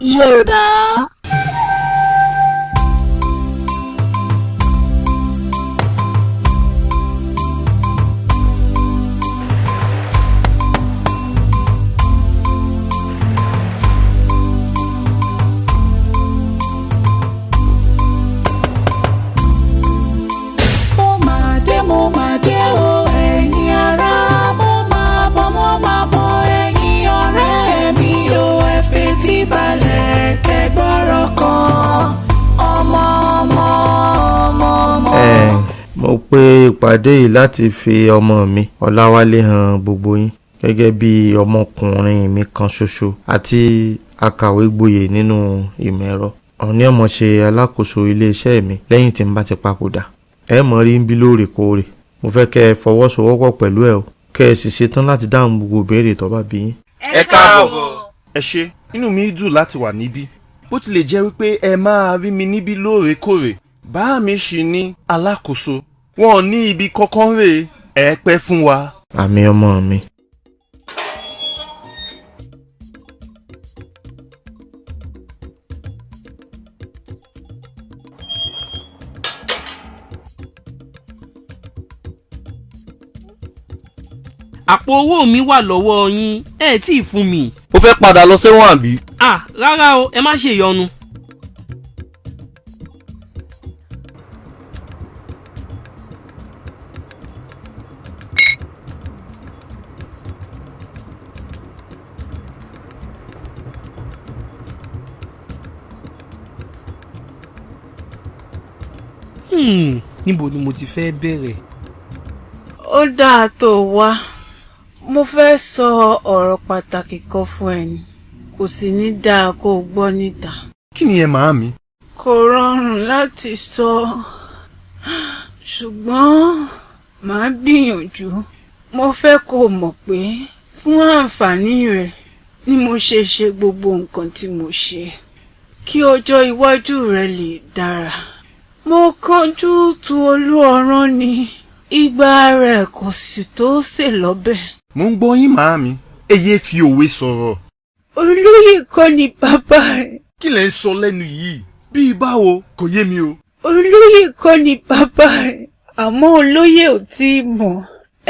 Yorùbá. Mo máa dé o ẹ̀yin ará, mo máa bọ̀ ẹ̀yin ọ̀rẹ́ mi o, ẹ fetí balẹ̀ kẹ́gbọ́rọ̀ kan ọmọ. Mo pe ìpàdé yìí láti fi ọmọ mi Ọláwálé hàn gbogbo yín gẹ́gẹ́ bí ọmọkùnrin mi kan ṣoṣo àti akàwé gboyè nínú ìmọ̀ ẹ̀rọ. Òun ni ó máa ṣe alákòóso iléeṣẹ́ mi lẹ́yìn tí n bá ti papòdà. Ẹ mọ̀ rí ń bí lóòrèkóòrè. Mo fẹ́ kẹ́ ẹ fọwọ́sowọ́pọ̀ pẹ̀lú ẹ o, kẹ́ ẹ sì ṣetán láti dáhùn gbogbo ìbéèrè tó bá bí yín. Ẹ káàbọ̀. Ẹ ṣé, inú mi dùn láti wà níbí. Bó tilẹ̀ jẹ́ wípé ẹ máa rí mi níbí lóòrèkóòrè, bá mi ṣì ní alákòóso. Wọn ò ní ibi kankan rè é pẹ́ fún wa. Àmì ọmọ mi. Àpò owó mi wà lọ́wọ́ yín, ẹ tí ì fún mi. Ó fẹ́ padà lọ sẹ́wọ̀n àbí? Rárá o, ẹ má ṣe yọnu. Níbo ni mo ti fẹ́ bẹ̀rẹ̀? Ó dáa tó wá. Mo fẹ́ sọ ọ̀rọ̀ pàtàkì kan fún ẹ ni, kò sì ní dáa kó o gbọ́ níta. Kí ni ẹ màámi? Kò rọrùn láti sọ, ṣùgbọ́n màá gbìyànjú. Mo fẹ́ kó o mọ̀ pé fún àǹfààní rẹ ni mo ṣe gbogbo nǹkan tí mo ṣe, kí ọjọ́ iwájú rẹ lè dára. Mo kánjú tu olú ọ̀rán ni, ìgbà rẹ̀ kò sì tó sè lọ́bẹ̀. Mo ń gbọ́ yín màámi, ẹ yé fi òwe sọ̀rọ̀. Olóyè kọ́ ni bàbá ẹ̀. Kí lẹ ń sọ lẹ́nu yìí? Bíi báwo kò yé mi o. Olóyè kọ́ ni bàbá ẹ̀, àmọ́ olóyè ò tí ì mọ̀.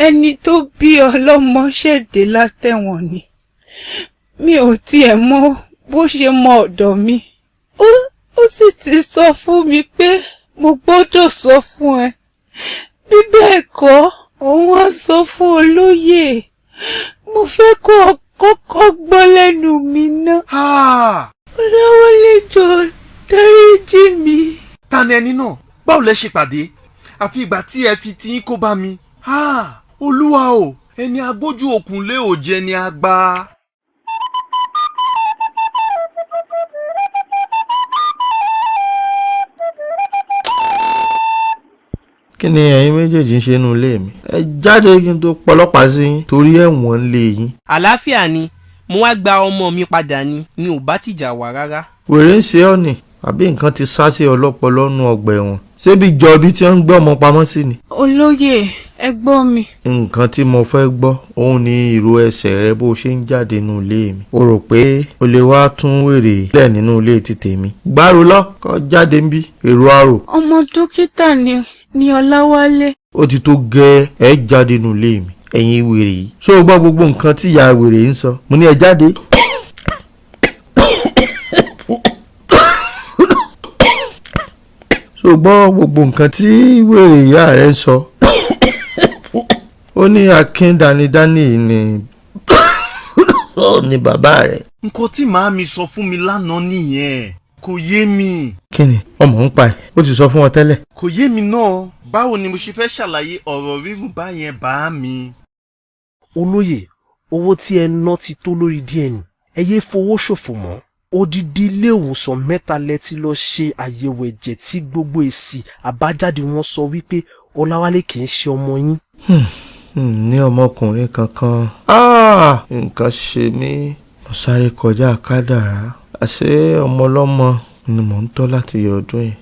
Ẹni tó bí ọlọ́mọ ṣẹ̀dé látẹ̀wọ̀n ni. Mi ò tiẹ̀ mọ̀ bó ṣe mọ ọ̀dọ̀ mi. Ó sì ti sọ fún mi pé mo gbọ́dọ̀ sọ fún ẹ. Bí bẹ́ẹ̀ kọ́, òun á sọ fún olóyè. Mo fẹ́ kó o kọ́kọ́ gbọ́ lẹ́nu mi ná. Ọláwálé jọ dáríjì mi. Ta ni ẹni náà? Báwo lẹ ṣe pàdé? Àfi ìgbà tí ẹ fi tiyín kó bá mi. Olúwa o, ẹni agbójú òkun lé òjẹ ni a gbà. Kí ni ẹ̀yin méjèèjì ń ṣe nínú ilé mi? Ẹ jáde kí n tó pọlọ́pàá sí yín torí ẹ̀wọ̀n ń lé yín. Àlàáfíà ni, mo wá gba ọmọ mi padà ni, mi ò bá tìjà wá rárá. Wèrè ń ṣe ọ́ ni àbí nǹkan ti sá sí ọlọ́pọlọ nú ọgbà ẹ̀wọ̀n? Ṣébi jọ̀bi tí wọ́n ń gbé ọmọ pamọ́ sí ni? Olóyè, ẹ gbọ́ mi. Nǹkan tí mo fẹ́ gbọ́ òun ni ìró ẹsẹ̀ rẹ bó ṣe ń jáde nínú ilé mi. O rò pé o lè wá tún wèrè lẹ̀ nínú ilé ti tèmi? Gbárù lọ kó jáde ń bí èrò àrò. Ọmọ dókítà ni Ọláwálé. Ó ti tó gẹ́ ẹ jáde nínú ilé mi ẹ̀yin wèrè yìí. Ṣé o gbọ́ gbogbo nǹkan tí ìyá wèrè ń sọ? Mo ní ẹ jáde. Ṣé o gbọ́ gbogbo nǹkan tí wèrè ìyá rẹ ń sọ? Ó ní Akin Dánidáni ni bàbá rẹ̀. Nǹkan tí màámi sọ fún mi lánàá nìyẹn. Kò yé mi. Kí ni ọmọ ń pa ẹ̀? Ó ti sọ fún ọ tẹ́lẹ̀. Kò yé mi náà. Báwo ni mo ṣe fẹ́ ṣàlàyé ọ̀rọ̀ rírùn báyẹn bá mi? Olóyè, owó tí ẹ ná ti tó lórí DNA. Ẹ yé fowó ṣòfò mọ́. Odidi ilé ìwòsàn 3 lẹ ti lọ ṣe àyẹ̀wò ẹ̀jẹ̀ tí gbogbo èsì àbájáde wọn sọ wípé Ọláwálé kì í ṣe ọmọ yín. Ní ọmọkùnrin kankan. Nǹkan ṣe mí. Mo sáré kọjá kádàrá. Àṣé ọmọ ọlọ́mọ ni mò ń tọ́ láti ọdún yìí.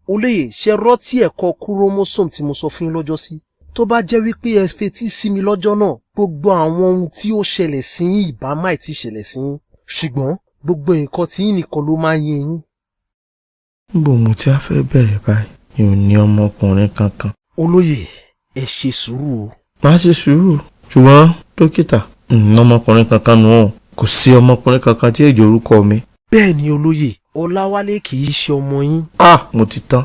Olóyè, ṣe rántí ẹ̀kọ́ kúrómọ́sọ̀m tí mo sọ fún yín lọ́jọ́ sí? Tó bá jẹ́ wípé ẹ fetí sí mi lọ́jọ́ náà, gbogbo àwọn ohun tí ó ṣẹlẹ̀ sí yín ìbá má ti ṣẹlẹ̀ sí yín. Ṣùgbọ́n gbogbo nǹkan tí yín nìkan ló máa ń yé yín. níbo mo ti á fẹ́ bẹ̀rẹ̀ báyìí mi ò ní ọmọkùnrin kankan. olóyè ẹ ṣe sùúrù o. má ṣe sùúrù ṣùgbọ́n dókítà ọmọkùnrin kankan nù ọ́ kò sí ọmọkùnrin kankan tí èjì orúkọ mi. bẹ́ẹ̀ ni olóyè ọláwálé kì í ṣe ọmọ yín. mo ti tán.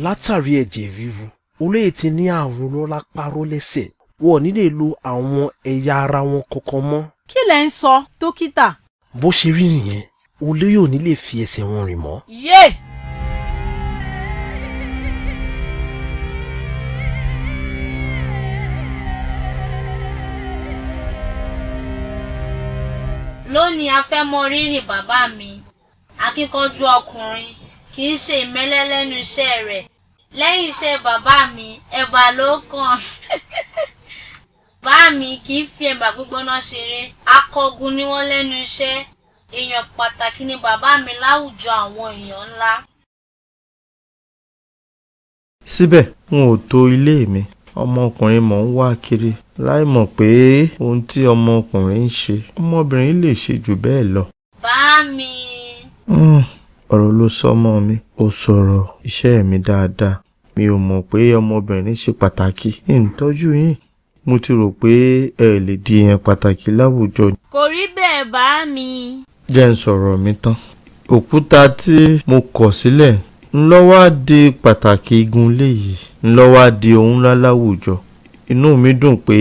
látàrí ẹ̀jẹ̀ ríru olóyè ti ní àrùn rọlápáró lẹ́sẹ̀ wọn ò ní lè lo àwọn ẹ̀yà ara wọn kankan mọ́. kí lẹ ń sọ dókítà. bó ṣe rí nìyẹn olóyè ò ní lè fi ẹsẹ̀ wọn rìn mọ́. yé. lónìí a fẹ́ mọ rírì bàbá mi akíkanjú ọkùnrin kì í ṣe ìmẹ́lẹ́ lẹ́nu iṣẹ́ rẹ̀ lẹ́yìn iṣẹ́ bàbá mi ẹ̀bà ló kàn. bàbá mi kì í fi ẹ̀bà gbígbóná ṣeré akọgun ni wọ́n lẹ́nu iṣẹ́ èèyàn pàtàkì ni bàbá mi láwùjọ àwọn èèyàn ńlá. síbẹ̀ n ò tó ilé mi ọmọkùnrin mò ń wá kiri láì mọ̀ pé ohun tí ọmọkùnrin ń ṣe ọmọbìnrin lè ṣe jù bẹ́ẹ̀ lọ. bàbá mi. ọ̀rọ̀ ló sọ mọ́ mi ó sọ̀rọ̀ iṣẹ́ mi dáadáa mi ò mọ̀ pé ọmọbìnrin ṣe pàtàkì ìtọ́jú yín mo ti rò pé ẹ lè di èèyàn pàtàkì láwùjọ. kò rí bẹ́ẹ̀ bàbá mi. jẹ́ ń sọ̀rọ̀ mi tán òkúta tí mo kọ̀ sílẹ̀ ńlọ́wọ́ á di pàtàkì igun léyìí ńlọ́wọ́ á di ohun ńlá láwùjọ inú mi dùn pé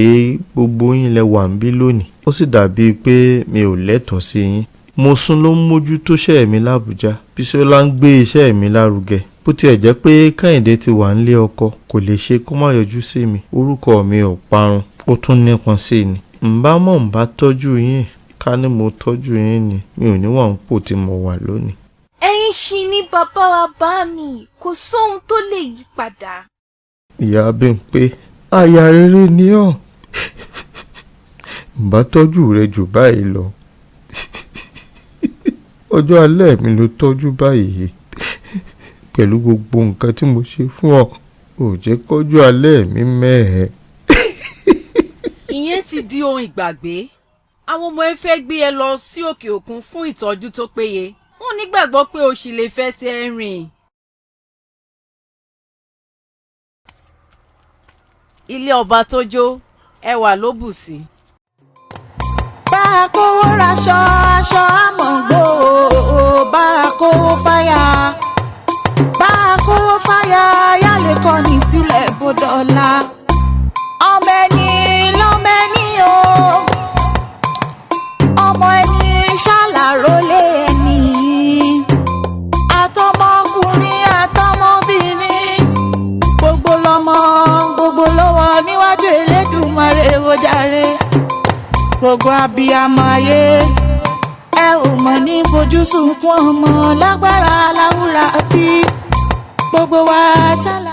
gbogbo yín lẹ wà ń bí lónìí ó sì dàbí pé mi ò lẹ́tọ̀ọ́ sí yín. mo sún ló ń mójútó iṣẹ́ mi lábújá Bísọ́lá ń gbé iṣẹ́ mi lárugẹ bó tiẹ̀ jẹ́ pé Kẹ́hìndé ti wà nílé ọkọ kò lè ṣe kó má yọjú sí mi orúkọ mi ò parun ó tún nípọn sí ni. ǹbá tọ́jú yín ká ní mo tọ́jú yín ni mi ò ní wà ń pò tí mo wà lónìí. ẹ̀yin ṣì ní bàbá wa bá mi kò sóhun tó lè yí padà. ìyá Bímpé aya rere ni ọ́ ǹbá tọ́jú rẹ jù báyìí lọ ọjọ́ alẹ́ mi ló tọ́jú báyìí pẹ̀lú gbogbo nǹkan tí mo ṣe fún ọ ò jẹ́ kọ́jú alẹ́ mi mẹ́ẹ̀ẹ́. ìyẹn ti di ohun ìgbàgbé àwọn ọmọ ẹ fẹ́ gbé ẹ lọ sí òkè òkun fún ìtọ́jú tó péye wọ́n nígbàgbọ́ pé o sì lè fẹsẹ̀ rìn. ilé ọba tó jó ẹwà ló bù sí. bá a kówó raṣọ aṣọ àmọ̀gbò bá a kówó fáyà bá a kówó fáyà yálé kọ́ni sílẹ̀ bọ́dọ̀ọ́lá ọmọ ẹni lọ́mọ ẹni o ọmọ ẹni ṣàlàrólé ẹni àtọmọkùnrin àtọmọbìnrin gbogbo lọmọ gbogbo lọ́wọ́ níwájú Elédùmarè wò jàre gbogbo abiyamọ ayé ẹ ò mọ̀ ní fojú sunkún ọmọ lágbára láwùrà bí gbogbo wa ṣàlàyé.